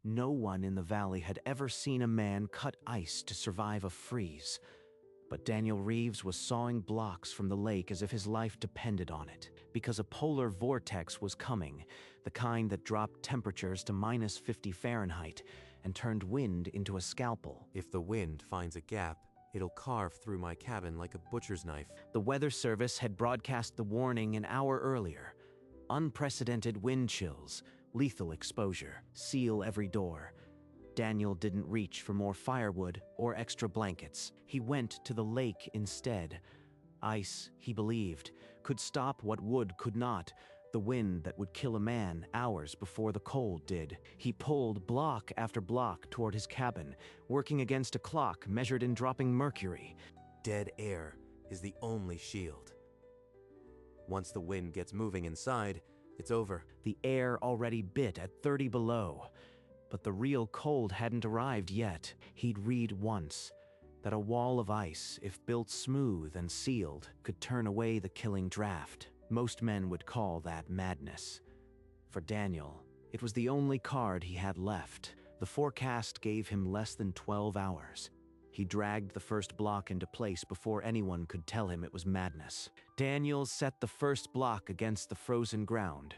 No one in the valley had ever seen a man cut ice to survive a freeze. But Daniel Reeves was sawing blocks from the lake as if his life depended on it, because a polar vortex was coming, the kind that dropped temperatures to -50 Fahrenheit and turned wind into a scalpel. If the wind finds a gap, it'll carve through my cabin like a butcher's knife. The Weather Service had broadcast the warning an hour earlier. Unprecedented wind chills, lethal exposure, seal every door. Daniel didn't reach for more firewood or extra blankets. He went to the lake instead. Ice, he believed, could stop what wood could not, the wind that would kill a man hours before the cold did. He pulled block after block toward his cabin, working against a clock measured in dropping mercury. Dead air is the only shield. Once the wind gets moving inside, it's over. The air already bit at 30 below. But the real cold hadn't arrived yet. He'd read once that a wall of ice, if built smooth and sealed, could turn away the killing draft. Most men would call that madness. For Daniel, it was the only card he had left. The forecast gave him less than 12 hours. He dragged the first block into place before anyone could tell him it was madness. Daniel set the first block against the frozen ground,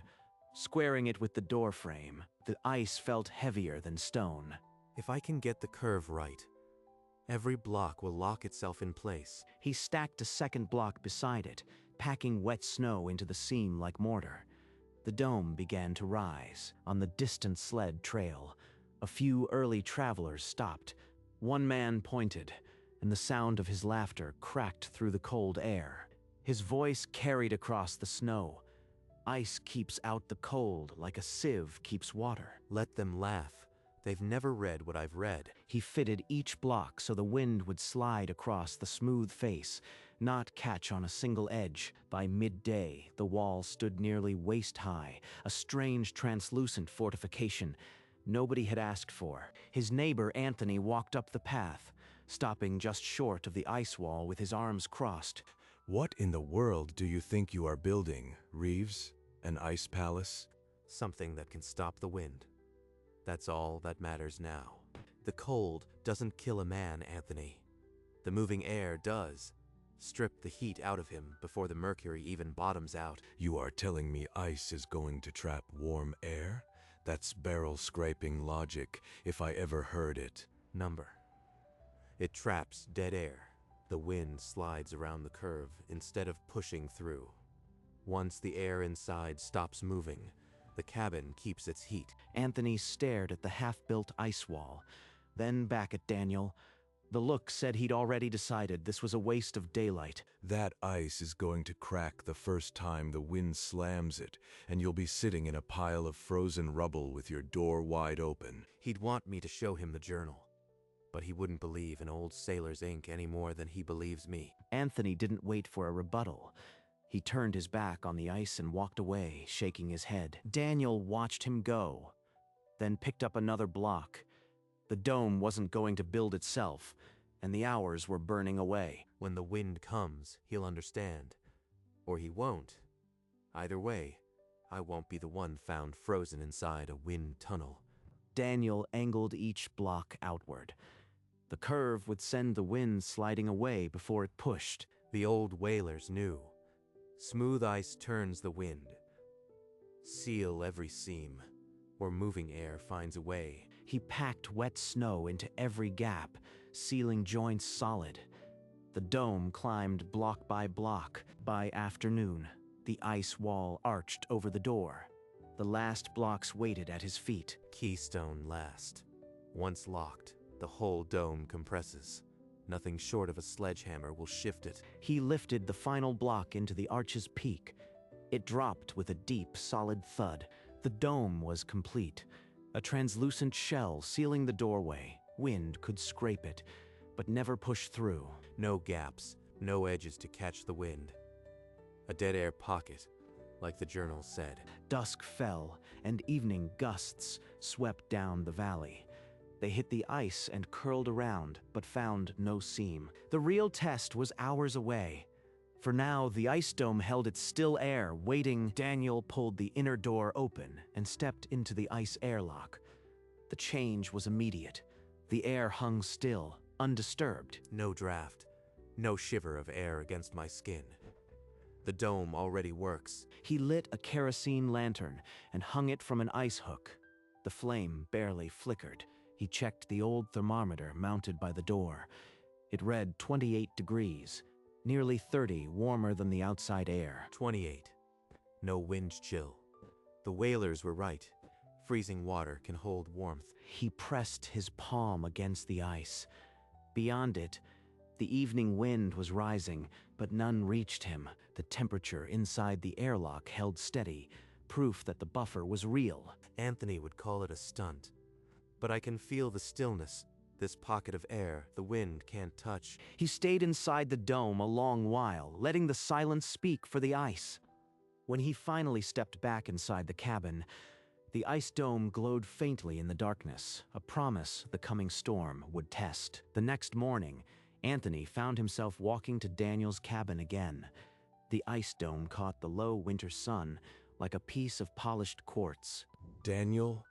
squaring it with the door frame. The ice felt heavier than stone. If I can get the curve right, every block will lock itself in place. He stacked a second block beside it, packing wet snow into the seam like mortar. The dome began to rise on the distant sled trail. A few early travelers stopped. One man pointed, and the sound of his laughter cracked through the cold air. His voice carried across the snow. Ice keeps out the cold like a sieve keeps water. Let them laugh. They've never read what I've read. He fitted each block so the wind would slide across the smooth face, not catch on a single edge. By midday, the wall stood nearly waist-high, a strange translucent fortification nobody had asked for. His neighbor Anthony walked up the path, stopping just short of the ice wall with his arms crossed. What in the world do you think you are building, Reeves? An ice palace? Something that can stop the wind. That's all that matters now. The cold doesn't kill a man, Anthony. The moving air does. Strip the heat out of him before the mercury even bottoms out. You are telling me ice is going to trap warm air? That's barrel-scraping logic, if I ever heard it. Number. It traps dead air. The wind slides around the curve instead of pushing through. Once the air inside stops moving, the cabin keeps its heat. Anthony stared at the half-built ice wall, then back at Daniel. The look said he'd already decided this was a waste of daylight. That ice is going to crack the first time the wind slams it, and you'll be sitting in a pile of frozen rubble with your door wide open. He'd want me to show him the journal, but he wouldn't believe in old sailor's ink any more than he believes me. Anthony didn't wait for a rebuttal. He turned his back on the ice and walked away, shaking his head. Daniel watched him go, then picked up another block. The dome wasn't going to build itself, and the hours were burning away. When the wind comes, he'll understand. Or he won't. Either way, I won't be the one found frozen inside a wind tunnel. Daniel angled each block outward. The curve would send the wind sliding away before it pushed. The old whalers knew. Smooth ice turns the wind. Seal every seam, or moving air finds a way. He packed wet snow into every gap, sealing joints solid. The dome climbed block by block. By afternoon, the ice wall arched over the door. The last blocks waited at his feet. Keystone last. Once locked, the whole dome compresses. Nothing short of a sledgehammer will shift it. He lifted the final block into the arch's peak. It dropped with a deep, solid thud. The dome was complete. A translucent shell sealing the doorway. Wind could scrape it, but never push through. No gaps, no edges to catch the wind. A dead air pocket, like the journal said. Dusk fell, and evening gusts swept down the valley. They hit the ice and curled around, but found no seam. The real test was hours away. For now, the ice dome held its still air, waiting. Daniel pulled the inner door open and stepped into the ice airlock. The change was immediate. The air hung still, undisturbed. No draft, no shiver of air against my skin. The dome already works. He lit a kerosene lantern and hung it from an ice hook. The flame barely flickered. He checked the old thermometer mounted by the door. It read 28 degrees, nearly 30 warmer than the outside air. 28. No wind chill. The whalers were right. Freezing water can hold warmth. He pressed his palm against the ice. Beyond it, the evening wind was rising, but none reached him. The temperature inside the airlock held steady, proof that the buffer was real. Anthony would call it a stunt. But I can feel the stillness, this pocket of air the wind can't touch. He stayed inside the dome a long while, letting the silence speak for the ice. When he finally stepped back inside the cabin, the ice dome glowed faintly in the darkness, a promise the coming storm would test. The next morning, Anthony found himself walking to Daniel's cabin again. The ice dome caught the low winter sun like a piece of polished quartz. Daniel,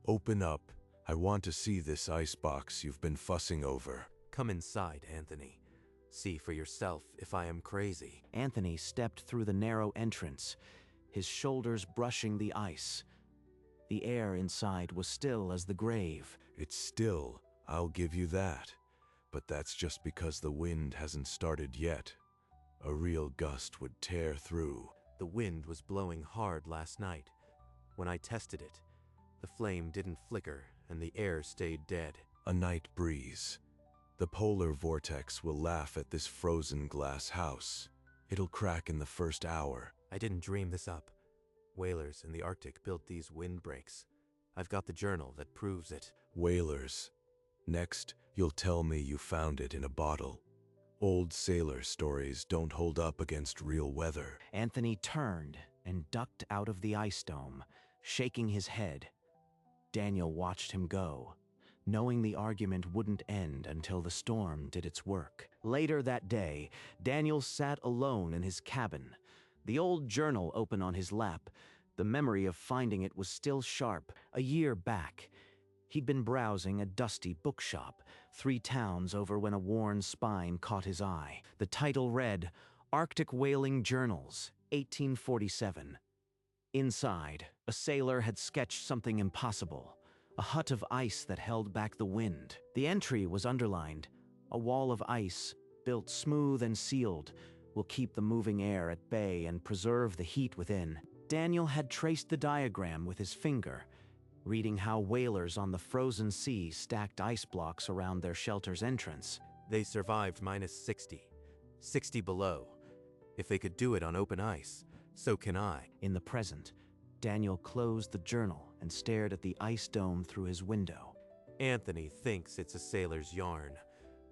open up. I want to see this icebox you've been fussing over. Come inside, Anthony. See for yourself if I am crazy. Anthony stepped through the narrow entrance, his shoulders brushing the ice. The air inside was still as the grave. It's still, I'll give you that. But that's just because the wind hasn't started yet. A real gust would tear through. The wind was blowing hard last night. When I tested it, the flame didn't flicker and the air stayed dead. A night breeze. The polar vortex will laugh at this frozen glass house. It'll crack in the first hour. I didn't dream this up. Whalers in the Arctic built these windbreaks. I've got the journal that proves it. Whalers. Next, you'll tell me you found it in a bottle. Old sailor stories don't hold up against real weather. Anthony turned and ducked out of the ice dome, shaking his head. Daniel watched him go, knowing the argument wouldn't end until the storm did its work. Later that day, Daniel sat alone in his cabin, the old journal open on his lap. The memory of finding it was still sharp. A year back, he'd been browsing a dusty bookshop 3 towns over when a worn spine caught his eye. The title read, Arctic Whaling Journals, 1847. Inside, a sailor had sketched something impossible, a hut of ice that held back the wind. The entry was underlined, a wall of ice, built smooth and sealed, will keep the moving air at bay and preserve the heat within. Daniel had traced the diagram with his finger, reading how whalers on the frozen sea stacked ice blocks around their shelter's entrance. They survived minus 60. 60 below. If they could do it on open ice, so can I. In the present, Daniel closed the journal and stared at the ice dome through his window. Anthony thinks it's a sailor's yarn,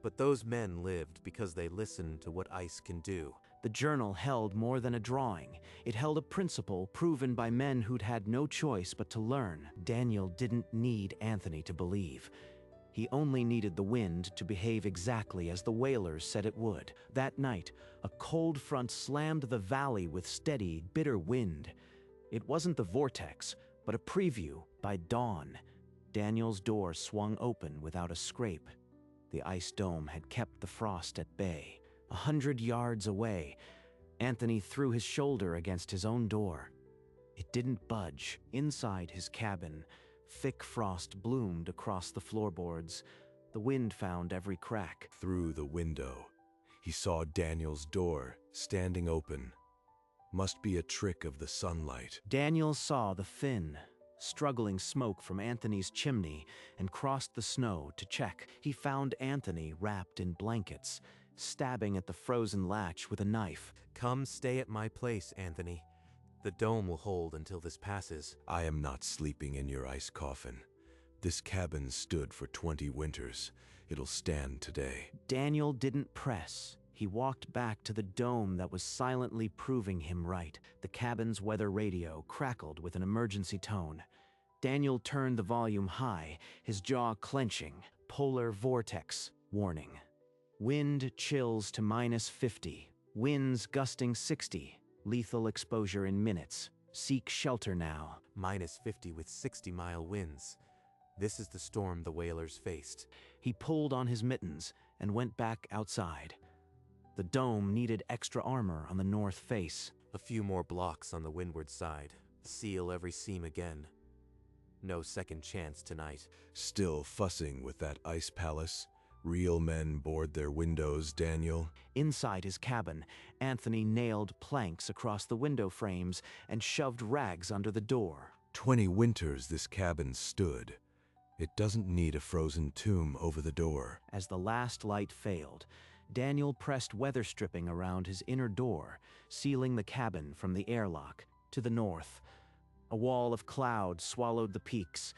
but those men lived because they listened to what ice can do. The journal held more than a drawing. It held a principle proven by men who'd had no choice but to learn. Daniel didn't need Anthony to believe. He only needed the wind to behave exactly as the whalers said it would. That night, a cold front slammed the valley with steady, bitter wind. It wasn't the vortex, but a preview. By dawn, Daniel's door swung open without a scrape. The ice dome had kept the frost at bay. 100 yards away, Anthony threw his shoulder against his own door. It didn't budge. Inside his cabin, thick frost bloomed across the floorboards. The wind found every crack. Through the window, he saw Daniel's door standing open. Must be a trick of the sunlight. Daniel saw the thin, struggling smoke from Anthony's chimney and crossed the snow to check. He found Anthony wrapped in blankets, stabbing at the frozen latch with a knife. Come stay at my place, Anthony. The dome will hold until this passes. I am not sleeping in your ice coffin. This cabin stood for 20 winters. It'll stand today. Daniel didn't press. He walked back to the dome that was silently proving him right. The cabin's weather radio crackled with an emergency tone. Daniel turned the volume high, his jaw clenching. Polar vortex warning. Wind chills to minus 50. Winds gusting 60. Lethal exposure in minutes. Seek shelter now. Minus 50 with 60-mile winds. This is the storm the whalers faced. He pulled on his mittens and went back outside. The dome needed extra armor on the north face. A few more blocks on the windward side. Seal every seam again. No second chance tonight. Still fussing with that ice palace? Real men board their windows, Daniel? Inside his cabin, Anthony nailed planks across the window frames and shoved rags under the door. 20 winters this cabin stood. It doesn't need a frozen tomb over the door. As the last light failed, Daniel pressed weather stripping around his inner door, sealing the cabin from the airlock. To the north, a wall of cloud swallowed the peaks.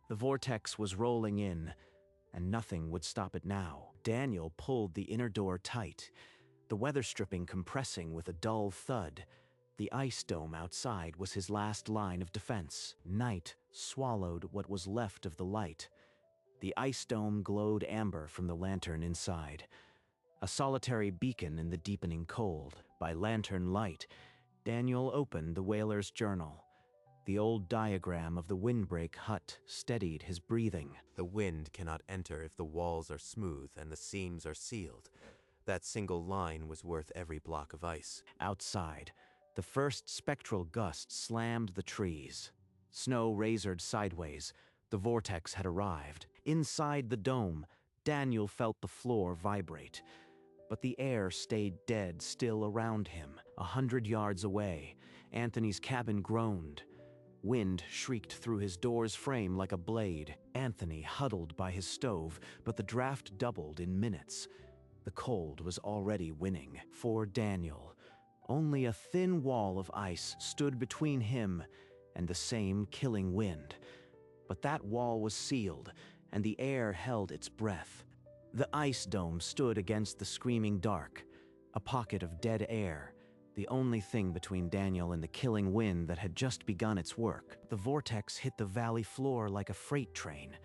The vortex was rolling in, and nothing would stop it now. Daniel pulled the inner door tight, the weather stripping compressing with a dull thud. The ice dome outside was his last line of defense. Night swallowed what was left of the light. The ice dome glowed amber from the lantern inside, a solitary beacon in the deepening cold. By lantern light, Daniel opened the whaler's journal. The old diagram of the windbreak hut steadied his breathing. The wind cannot enter if the walls are smooth and the seams are sealed. That single line was worth every block of ice. Outside, the first spectral gust slammed the trees. Snow razored sideways. The vortex had arrived. Inside the dome, Daniel felt the floor vibrate. But the air stayed dead still around him. 100 yards away, Anthony's cabin groaned. Wind shrieked through his door's frame like a blade. Anthony huddled by his stove, but the draft doubled in minutes. The cold was already winning. For Daniel, only a thin wall of ice stood between him and the same killing wind. But that wall was sealed, and the air held its breath. The ice dome stood against the screaming dark, a pocket of dead air, the only thing between Daniel and the killing wind that had just begun its work. The vortex hit the valley floor like a freight train.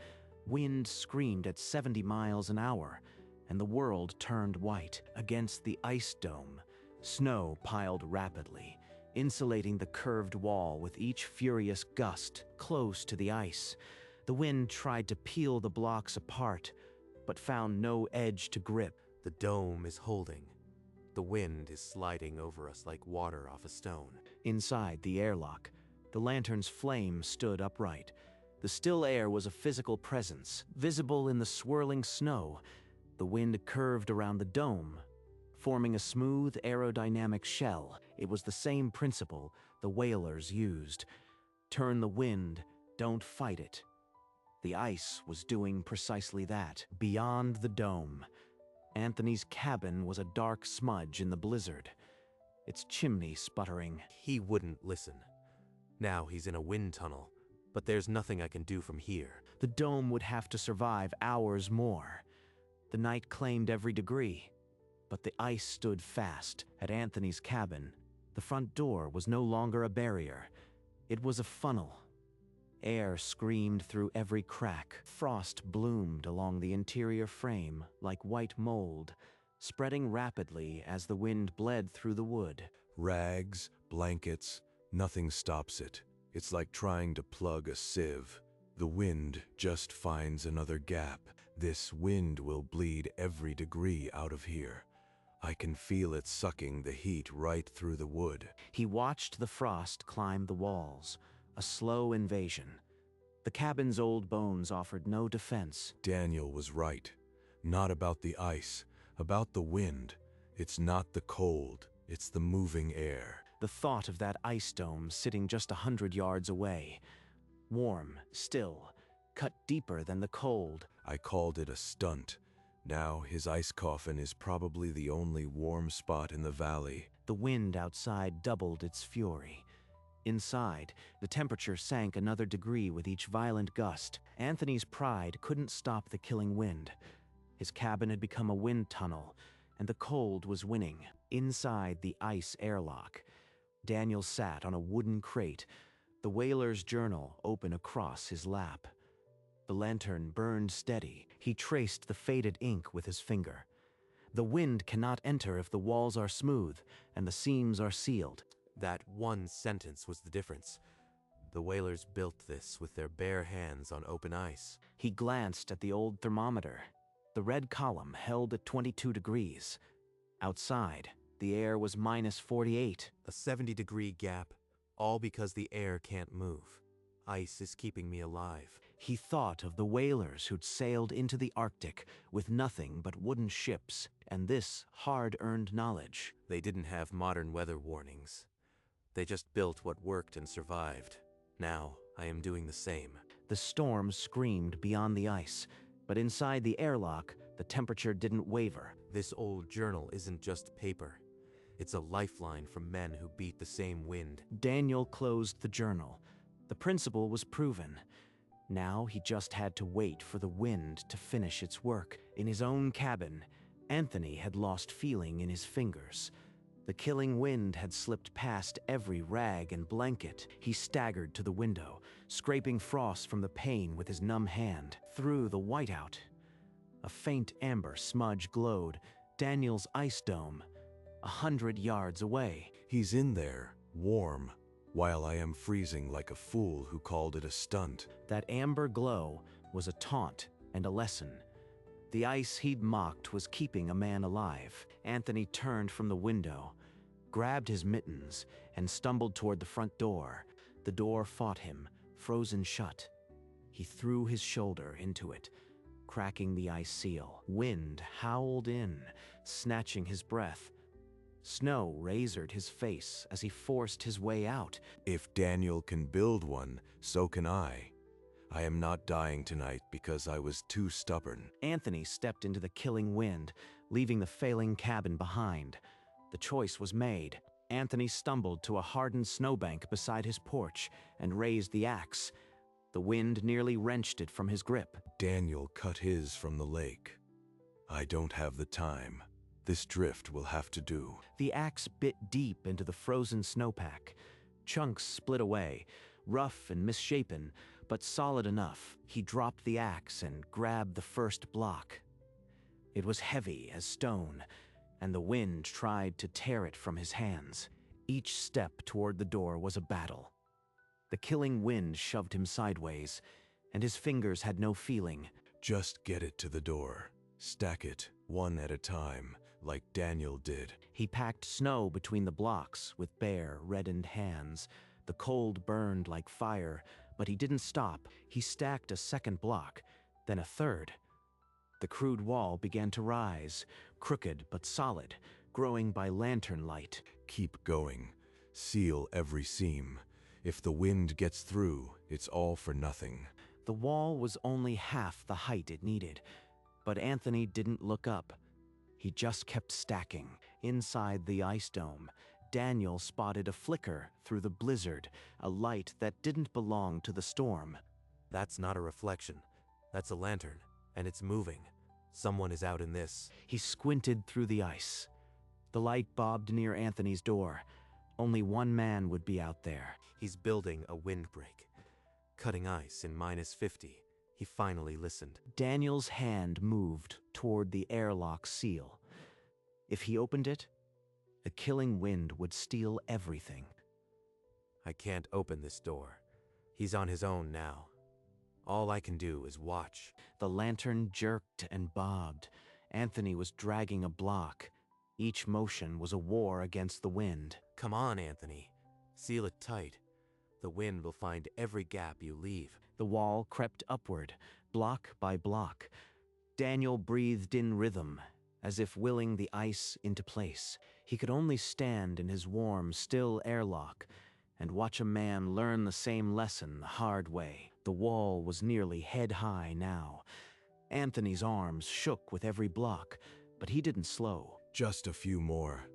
Wind screamed at 70 miles an hour, and the world turned white. Against the ice dome, snow piled rapidly, insulating the curved wall with each furious gust close to the ice. The wind tried to peel the blocks apart, but found no edge to grip. The dome is holding. The wind is sliding over us like water off a stone. Inside the airlock, the lantern's flame stood upright. The still air was a physical presence, visible in the swirling snow. The wind curved around the dome, forming a smooth aerodynamic shell. It was the same principle the whalers used. Turn the wind, don't fight it. The ice was doing precisely that. Beyond the dome, Anthony's cabin was a dark smudge in the blizzard, its chimney sputtering. He wouldn't listen. Now he's in a wind tunnel, but there's nothing I can do from here. The dome would have to survive hours more. The night claimed every degree, but the ice stood fast. At Anthony's cabin, the front door was no longer a barrier. It was a funnel. Air screamed through every crack. Frost bloomed along the interior frame like white mold, spreading rapidly as the wind bled through the wood. Rags, blankets, nothing stops it. It's like trying to plug a sieve. The wind just finds another gap. This wind will bleed every degree out of here. I can feel it sucking the heat right through the wood. He watched the frost climb the walls, a slow invasion. The cabin's old bones offered no defense. Daniel was right. Not about the ice, about the wind. It's not the cold, it's the moving air. The thought of that ice dome sitting just 100 yards away, warm, still, cut deeper than the cold. I called it a stunt. Now his ice coffin is probably the only warm spot in the valley. The wind outside doubled its fury. Inside, the temperature sank another degree with each violent gust. Anthony's pride couldn't stop the killing wind. His cabin had become a wind tunnel, and the cold was winning. Inside the ice airlock, Daniel sat on a wooden crate, the whaler's journal open across his lap. The lantern burned steady. He traced the faded ink with his finger. The wind cannot enter if the walls are smooth and the seams are sealed. That one sentence was the difference. The whalers built this with their bare hands on open ice. He glanced at the old thermometer. The red column held at 22 degrees. Outside, the air was minus 48. A 70-degree gap, all because the air can't move. Ice is keeping me alive. He thought of the whalers who'd sailed into the Arctic with nothing but wooden ships and this hard-earned knowledge. They didn't have modern weather warnings. They just built what worked and survived. Now, I am doing the same. The storm screamed beyond the ice, but inside the airlock, the temperature didn't waver. This old journal isn't just paper. It's a lifeline from men who beat the same wind. Daniel closed the journal. The principle was proven. Now he just had to wait for the wind to finish its work. In his own cabin, Anthony had lost feeling in his fingers. The killing wind had slipped past every rag and blanket. He staggered to the window, scraping frost from the pane with his numb hand. Through the whiteout, a faint amber smudge glowed. Daniel's ice dome, 100 yards away. He's in there, warm, while I am freezing like a fool who called it a stunt. That amber glow was a taunt and a lesson. The ice he'd mocked was keeping a man alive. Anthony turned from the window, grabbed his mittens, and stumbled toward the front door. The door fought him, frozen shut. He threw his shoulder into it, cracking the ice seal. Wind howled in, snatching his breath. Snow razored his face as he forced his way out. If Daniel can build one, so can I. I am not dying tonight because I was too stubborn. Anthony stepped into the killing wind, leaving the failing cabin behind. The choice was made. Anthony stumbled to a hardened snowbank beside his porch and raised the axe. The wind nearly wrenched it from his grip. Daniel cut his from the lake. I don't have the time. This drift will have to do. The axe bit deep into the frozen snowpack. Chunks split away, rough and misshapen, but solid enough. He dropped the axe and grabbed the first block. It was heavy as stone, and the wind tried to tear it from his hands. Each step toward the door was a battle. The killing wind shoved him sideways, and his fingers had no feeling. Just get it to the door. Stack it, one at a time, like Daniel did. He packed snow between the blocks with bare, reddened hands. The cold burned like fire, but he didn't stop. He stacked a second block, then a third. The crude wall began to rise, crooked but solid, growing by lantern light. Keep going. Seal every seam. If the wind gets through, it's all for nothing. The wall was only half the height it needed, but Anthony didn't look up. He just kept stacking. Inside the ice dome, Daniel spotted a flicker through the blizzard, a light that didn't belong to the storm. That's not a reflection. That's a lantern, and it's moving. Someone is out in this. He squinted through the ice. The light bobbed near Anthony's door. Only one man would be out there. He's building a windbreak, cutting ice in minus 50. He finally listened. Daniel's hand moved toward the airlock seal. If he opened it, the killing wind would steal everything. I can't open this door. He's on his own now. All I can do is watch. The lantern jerked and bobbed. Anthony was dragging a block. Each motion was a war against the wind. Come on, Anthony. Seal it tight. The wind will find every gap you leave. The wall crept upward, block by block. Daniel breathed in rhythm, as if willing the ice into place. He could only stand in his warm, still airlock and watch a man learn the same lesson the hard way. The wall was nearly head-high now. Anthony's arms shook with every block, but he didn't slow. Just a few more.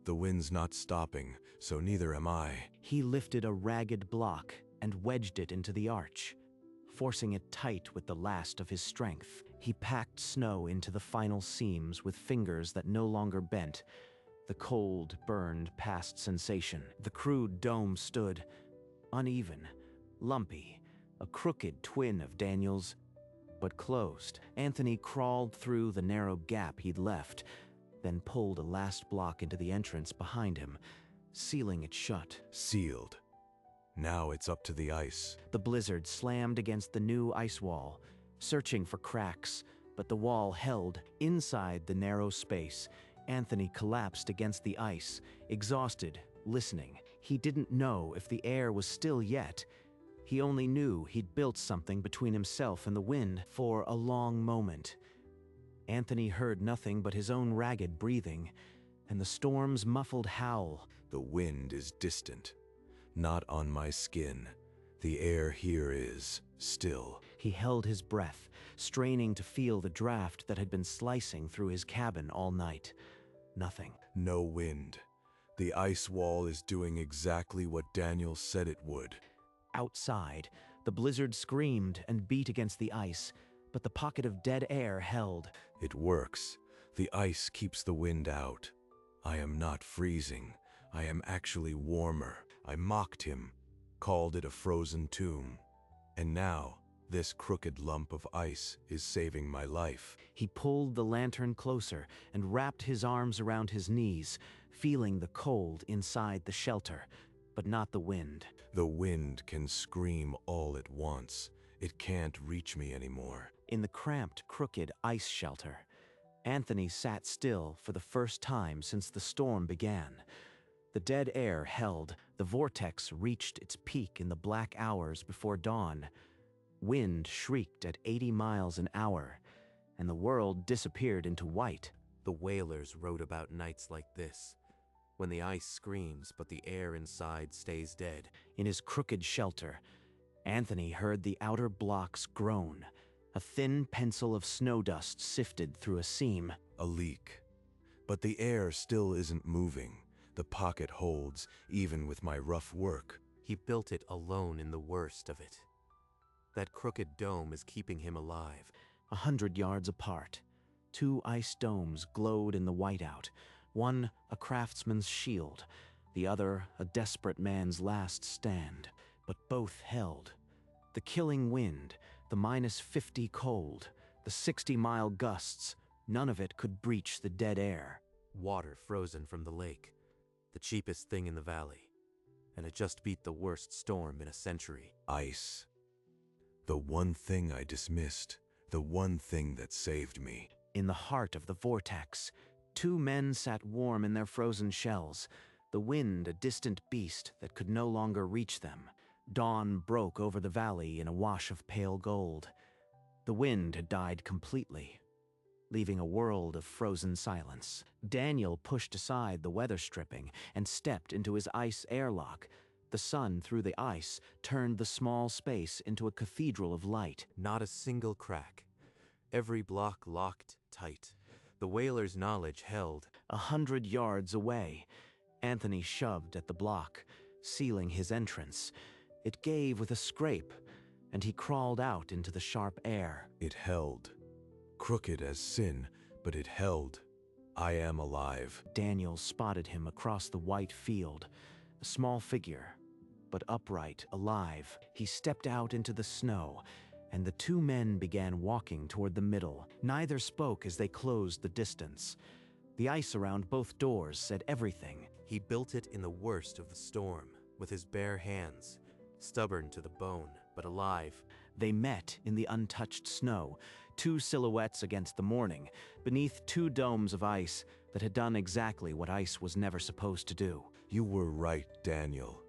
The wind's not stopping, so neither am I. He lifted a ragged block and wedged it into the arch, forcing it tight with the last of his strength. He packed snow into the final seams with fingers that no longer bent. The cold burned past sensation. The crude dome stood, uneven, lumpy, a crooked twin of Daniel's, but closed. Anthony crawled through the narrow gap he'd left, then pulled a last block into the entrance behind him, sealing it shut. Sealed. Now it's up to the ice. The blizzard slammed against the new ice wall, searching for cracks, but the wall held. Inside the narrow space, Anthony collapsed against the ice, exhausted, listening. He didn't know if the air was still yet. He only knew he'd built something between himself and the wind for a long moment. Anthony heard nothing but his own ragged breathing, and the storm's muffled howl. The wind is distant, not on my skin. The air here is still. He held his breath, straining to feel the draft that had been slicing through his cabin all night. Nothing. No wind. The ice wall is doing exactly what Daniel said it would. Outside, the blizzard screamed and beat against the ice, but the pocket of dead air held. It works. The ice keeps the wind out. I am not freezing. I am actually warmer. I mocked him, called it a frozen tomb. And now, this crooked lump of ice is saving my life. He pulled the lantern closer and wrapped his arms around his knees, feeling the cold inside the shelter, but not the wind. The wind can scream all it wants. It can't reach me anymore. In the cramped, crooked ice shelter, Anthony sat still for the first time since the storm began. The dead air held. The vortex reached its peak in the black hours before dawn. Wind shrieked at 80 miles an hour, and the world disappeared into white. The whalers wrote about nights like this, when the ice screams but the air inside stays dead. In his crooked shelter, Anthony heard the outer blocks groan. A thin pencil of snow dust sifted through a seam. A leak. But the air still isn't moving. The pocket holds, even with my rough work. He built it alone in the worst of it. That crooked dome is keeping him alive. 100 yards apart, 2 ice domes glowed in the whiteout. One a craftsman's shield, the other a desperate man's last stand. But both held. The killing wind, the -50 cold, the 60-mile gusts, none of it could breach the dead air. Water frozen from the lake, the cheapest thing in the valley, and it just beat the worst storm in a century. Ice. The one thing I dismissed, the one thing that saved me. In the heart of the vortex, 2 men sat warm in their frozen shells, the wind a distant beast that could no longer reach them. Dawn broke over the valley in a wash of pale gold. The wind had died completely, leaving a world of frozen silence. Daniel pushed aside the weather stripping and stepped into his ice airlock. The sun through the ice turned the small space into a cathedral of light. Not a single crack. Every block locked tight. The whaler's knowledge held. 100 yards away, Anthony shoved at the block, sealing his entrance. It gave with a scrape, and he crawled out into the sharp air. It held. Crooked as sin, but it held. I am alive. Daniel spotted him across the white field, a small figure, but upright, alive. He stepped out into the snow, and the 2 men began walking toward the middle. Neither spoke as they closed the distance. The ice around both doors said everything. He built it in the worst of the storm, with his bare hands, stubborn to the bone, but alive. They met in the untouched snow, 2 silhouettes against the morning, beneath 2 domes of ice that had done exactly what ice was never supposed to do. You were right, Daniel.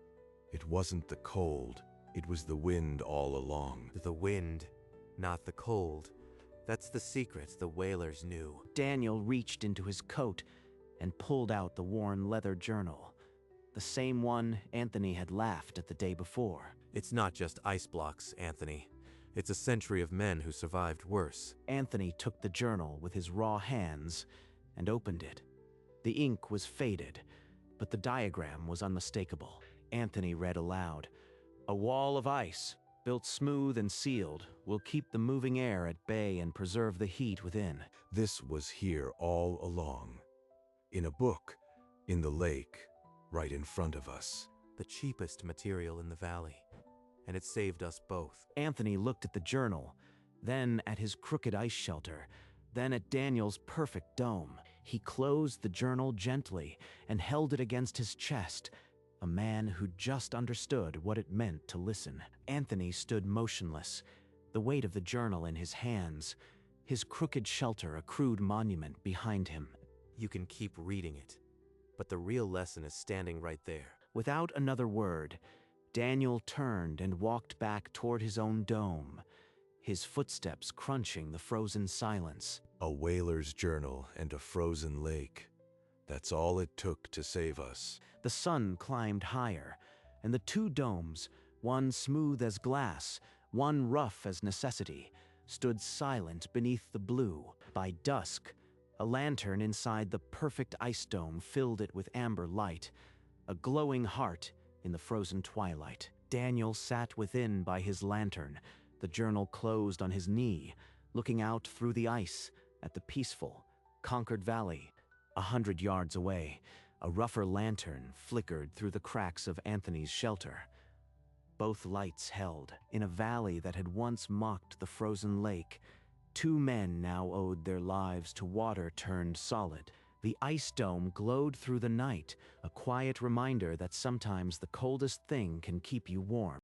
It wasn't the cold. It was the wind all along. The wind, not the cold. That's the secret the whalers knew. Daniel reached into his coat and pulled out the worn leather journal, the same one Anthony had laughed at the day before. It's not just ice blocks, Anthony. It's a century of men who survived worse. Anthony took the journal with his raw hands and opened it. The ink was faded, but the diagram was unmistakable. Anthony read aloud, "A wall of ice, built smooth and sealed, will keep the moving air at bay and preserve the heat within." This was here all along. In a book, in the lake, right in front of us. The cheapest material in the valley, and it saved us both. Anthony looked at the journal, then at his crooked ice shelter, then at Daniel's perfect dome. He closed the journal gently and held it against his chest. A a man who just understood what it meant to listen. Anthony stood motionless, the weight of the journal in his hands, his crooked shelter a crude monument behind him. You can keep reading it, but the real lesson is standing right there. Without another word, Daniel turned and walked back toward his own dome, his footsteps crunching the frozen silence. A whaler's journal and a frozen lake. That's all it took to save us. The sun climbed higher, and the two domes, one smooth as glass, one rough as necessity, stood silent beneath the blue. By dusk, a lantern inside the perfect ice dome filled it with amber light, a glowing heart in the frozen twilight. Daniel sat within by his lantern, the journal closed on his knee, looking out through the ice at the peaceful, conquered valley. 100 yards away, a rougher lantern flickered through the cracks of Anthony's shelter. Both lights held. In a valley that had once mocked the frozen lake, two men now owed their lives to water turned solid. The ice dome glowed through the night, a quiet reminder that sometimes the coldest thing can keep you warm.